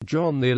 John XI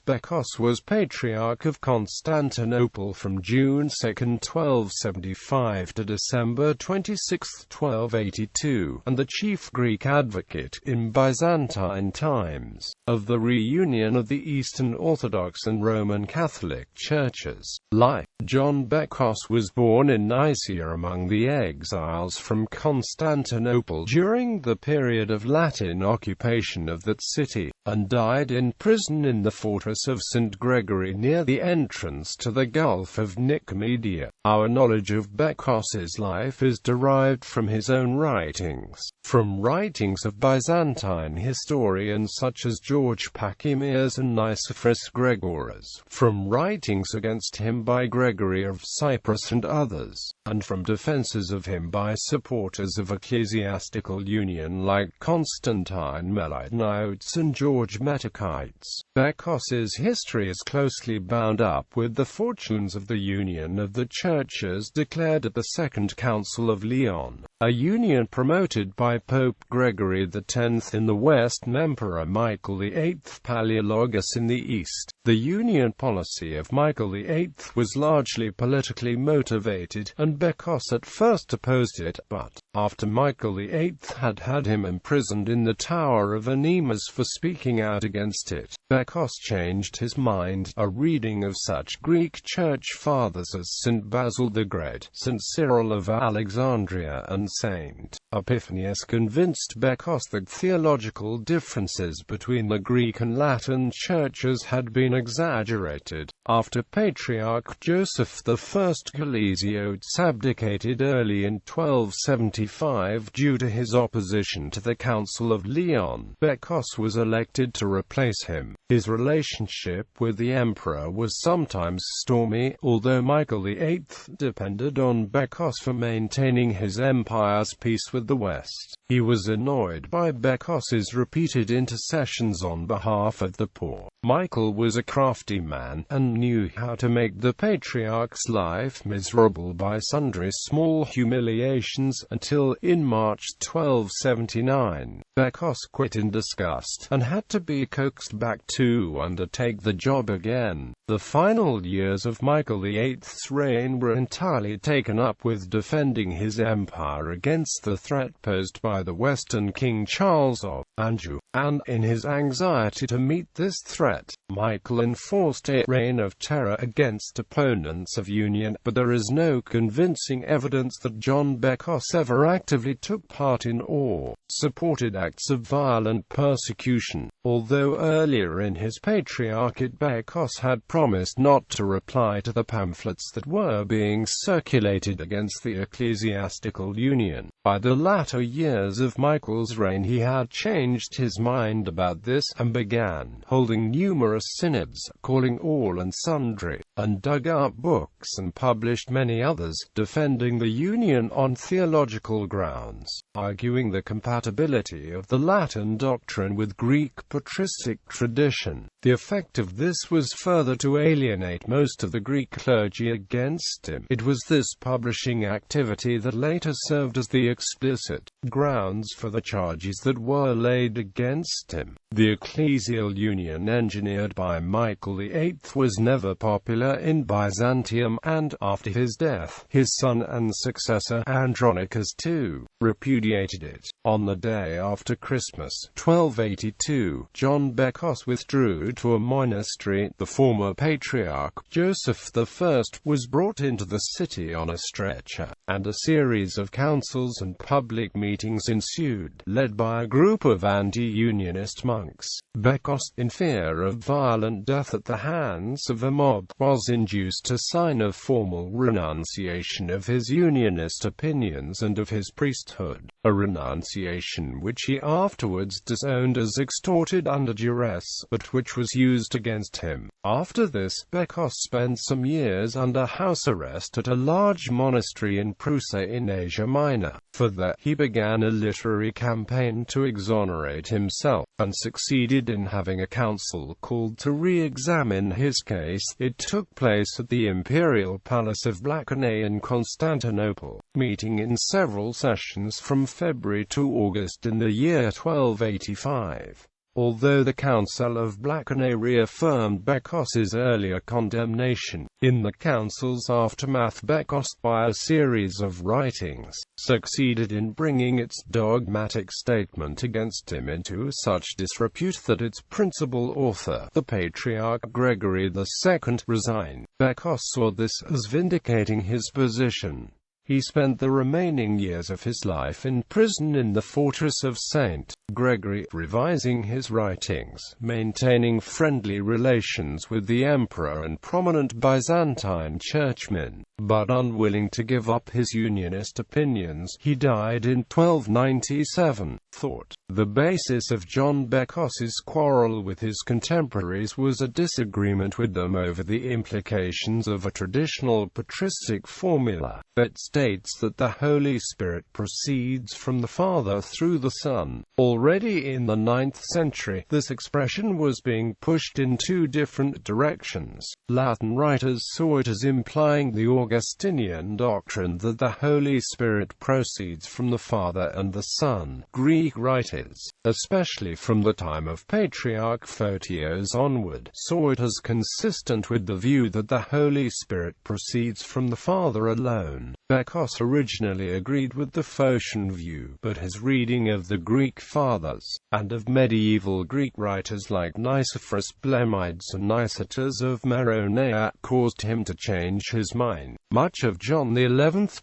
Bekkos was Patriarch of Constantinople from June 2, 1275 to December 26, 1282, and the chief Greek advocate, in Byzantine times, of the reunion of the Eastern Orthodox and Roman Catholic churches. Like John Bekkos was born in Nicaea among the exiles from Constantinople during the period of Latin occupation of that city, and died in prison in the fortress of St. Gregory near the entrance to the Gulf of Nicomedia. Our knowledge of Bekkos's life is derived from his own writings, from writings of Byzantine historians such as George Pachymeres and Nicephorus Gregoras, from writings against him by Gregory of Cyprus and others, and from defenses of him by supporters of ecclesiastical union like Constantine Melanites and George Metachites. Bekkos's history is closely bound up with the fortunes of the union of the churches declared at the Second Council of Lyon, a union promoted by Pope Gregory X in the West and Emperor Michael VIII Palaeologus in the East. The union policy of Michael VIII was largely politically motivated, and Bekkos at first opposed it, but, after Michael VIII had had him imprisoned in the Tower of Anemas for speaking out against it, Bekkos changed his mind. A reading of such Greek church fathers as St. Basil the Great, St. Cyril of Alexandria and St. Epiphanius convinced Bekkos that theological differences between the Greek and Latin churches had been exaggerated. After Patriarch Joseph I Chalciotes abdicated early in 1275 due to his opposition to the Council of Lyon, Bekkos was elected to replace him. His relationship with the emperor was sometimes stormy, although Michael VIII depended on Bekkos for maintaining his empire's peace with the West. He was annoyed by Bekkos's repeated intercessions on behalf of the poor. Michael was a crafty man, and knew how to make the Patriarch's life miserable by sundry small humiliations, until, in March 1279, Bekkos quit in disgust, and had to be coaxed back to undertake the job again. The final years of Michael VIII's reign were entirely taken up with defending his empire against the threat posed by the Western King Charles of Anjou, and, in his anxiety to meet this threat, Michael enforced a reign of terror against opponents of union, but there is no convincing evidence that John Bekkos ever actively took part in or supported acts of violent persecution, although earlier in his patriarchate Bekkos had promised not to reply to the pamphlets that were being circulated against the ecclesiastical union. By the latter years of Michael's reign he had changed his mind about this, and began holding numerous synods, calling all and sundry, and dug up books and published many others, defending the union on theological grounds, arguing the compatibility of the Latin doctrine with Greek patristic tradition. The effect of this was further to alienate most of the Greek clergy against him. It was this publishing activity that later served as the explicit grounds for the charges that were laid against him. The ecclesial union engineered by Michael VIII was never popular in Byzantium, and, after his death, his son and successor Andronicus II repudiated it. On the day after Christmas, 1282, John Bekkos withdrew to a monastery. The former Patriarch Joseph I was brought into the city on a stretcher, and a series of councils and public meetings ensued, led by a group of anti-unionist monks. Bekkos, in fear of violent death at the hands of a mob, was induced to sign a formal renunciation of his unionist opinions and of his priesthood, a renunciation which he afterwards disowned as extorted under duress, but which was used against him. After this, Bekkos spent some years under house arrest at a large monastery in Prusa in Asia Minor. For that, he began a literary campaign to exonerate himself, and succeeded in having a council called to re-examine his case. It took place at the imperial palace of Blakeney in Constantinople, meeting in several sessions from February to August in the year 1285. Although the Council of Lacanau reaffirmed Bekkos's earlier condemnation, in the council's aftermath Bekkos, by a series of writings, succeeded in bringing its dogmatic statement against him into such disrepute that its principal author, the Patriarch Gregory II, resigned. Bekkos saw this as vindicating his position. He spent the remaining years of his life in prison in the fortress of St. Gregory, revising his writings, maintaining friendly relations with the emperor and prominent Byzantine churchmen, but unwilling to give up his unionist opinions. He died in 1297. Thought. The basis of John Bekkos's quarrel with his contemporaries was a disagreement with them over the implications of a traditional patristic formula that states that the Holy Spirit proceeds from the Father through the Son. Already in the 9th century, this expression was being pushed in two different directions. Latin writers saw it as implying the Augustinian doctrine that the Holy Spirit proceeds from the Father and the Son. Greek writers, especially from the time of Patriarch Photios onward, saw it as consistent with the view that the Holy Spirit proceeds from the Father alone. Bekkos originally agreed with the Photian view, but his reading of the Greek Fathers, and of medieval Greek writers like Nicephorus Blemmydes and Nicetas of Maronea, caused him to change his mind. Much of John XI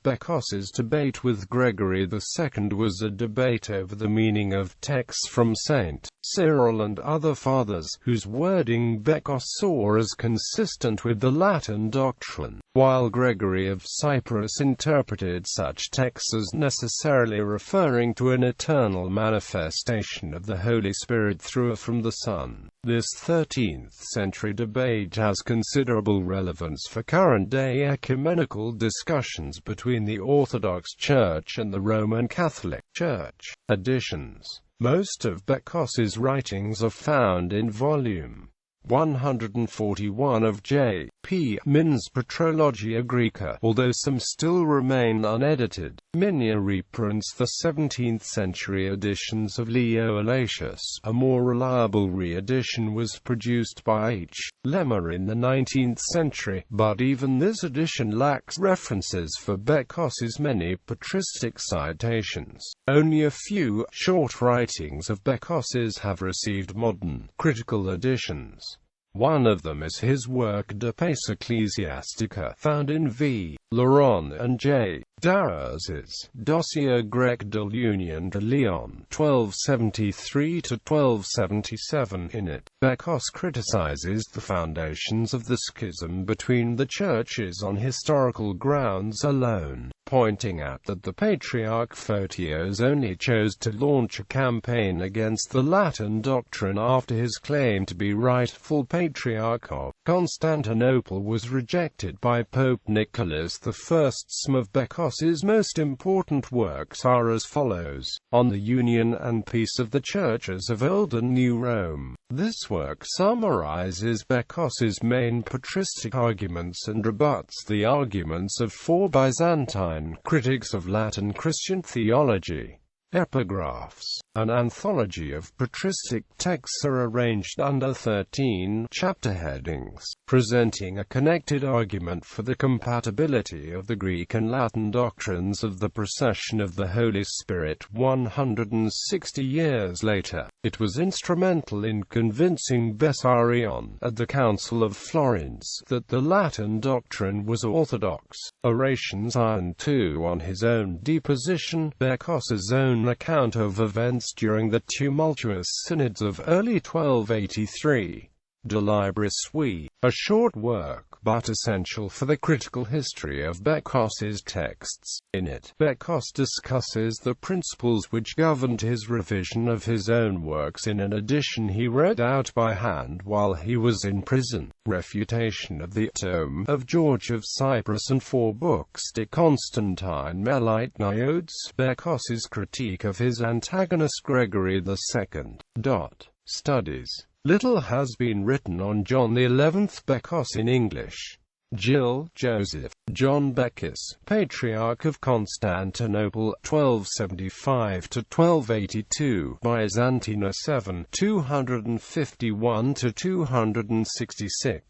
Bekkos's debate with Gregory II was a debate over the meaning of texts from St. Cyril and other fathers, whose wording Bekkos saw as consistent with the Latin doctrine, while Gregory of Cyprus interpreted such texts as necessarily referring to an eternal manifestation of the Holy Spirit through or from the Son. This 13th-century debate has considerable relevance for current-day ecumenical discussions between the Orthodox Church and the Roman Catholic Church. Editions. Most of Bekkos's writings are found in volume 141 of J. P. Min's Patrologia Graeca, although some still remain unedited. Migne reprints the 17th-century editions of Leo Allatius. A more reliable re-edition was produced by H. Lemma in the 19th century, but even this edition lacks references for Bekkos's many patristic citations. Only a few short writings of Bekkos's have received modern, critical editions. One of them is his work De Pace Ecclesiastica, found in V. Laurent and J. Darros's Dossier grec de l'Union de Lyon, 1273–1277. In it, Bekkos criticizes the foundations of the schism between the churches on historical grounds alone, pointing out that the Patriarch Photios only chose to launch a campaign against the Latin doctrine after his claim to be rightful Patriarch of Constantinople was rejected by Pope Nicholas I. Some of Bekkos's most important works are as follows: On the Union and Peace of the Churches of Old and New Rome. This work summarizes Bekkos's main patristic arguments and rebuts the arguments of four Byzantine critics of Latin Christian theology. Epigraphs. An anthology of patristic texts are arranged under 13 chapter headings, presenting a connected argument for the compatibility of the Greek and Latin doctrines of the procession of the Holy Spirit. 160 years later, it was instrumental in convincing Bessarion, at the Council of Florence, that the Latin doctrine was orthodox. Orations I and II on his own deposition, Bekkos's own account of events during the tumultuous synods of early 1283. De Libris Sui, a short work, but essential for the critical history of Bekkos's texts. In it, Bekkos discusses the principles which governed his revision of his own works in an edition he read out by hand while he was in prison, refutation of the tome of George of Cyprus and 4 books De Constantine Melitniodes, Bekkos's critique of his antagonist Gregory II. Studies. Little has been written on John XI Bekkos in English. Jill, Joseph, John Bekkos, Patriarch of Constantinople, 1275–1282, Byzantine 7, 251–266.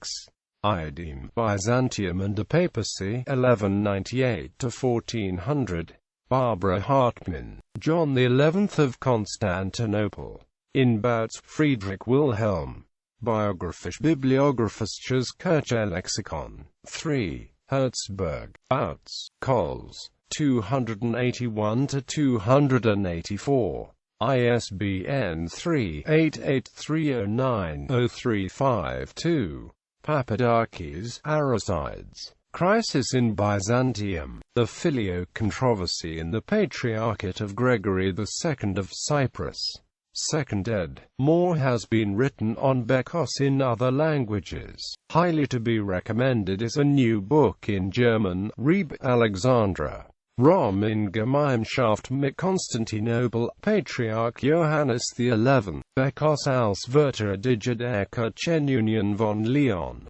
Idem, Byzantium and the Papacy, 1198–1400. Barbara Hartmann, John XI of Constantinople. In Bouts, Friedrich Wilhelm. Biographisch Bibliographisches Kirchenlexikon. 3. Herzberg, Bouts, Cols. 281–284. ISBN 3-88309-0352. Papadarches, Aricides. Crisis in Byzantium, the Filioque controversy in the Patriarchate of Gregory II of Cyprus. 2nd ed. More has been written on Bekkos in other languages. Highly to be recommended is a new book in German, Reb Alexandra. Rom in Gemeinschaft mit Konstantinopel, Patriarch Johannes XI. Bekkos als Wörterdige der Kirchenunion von Lyon.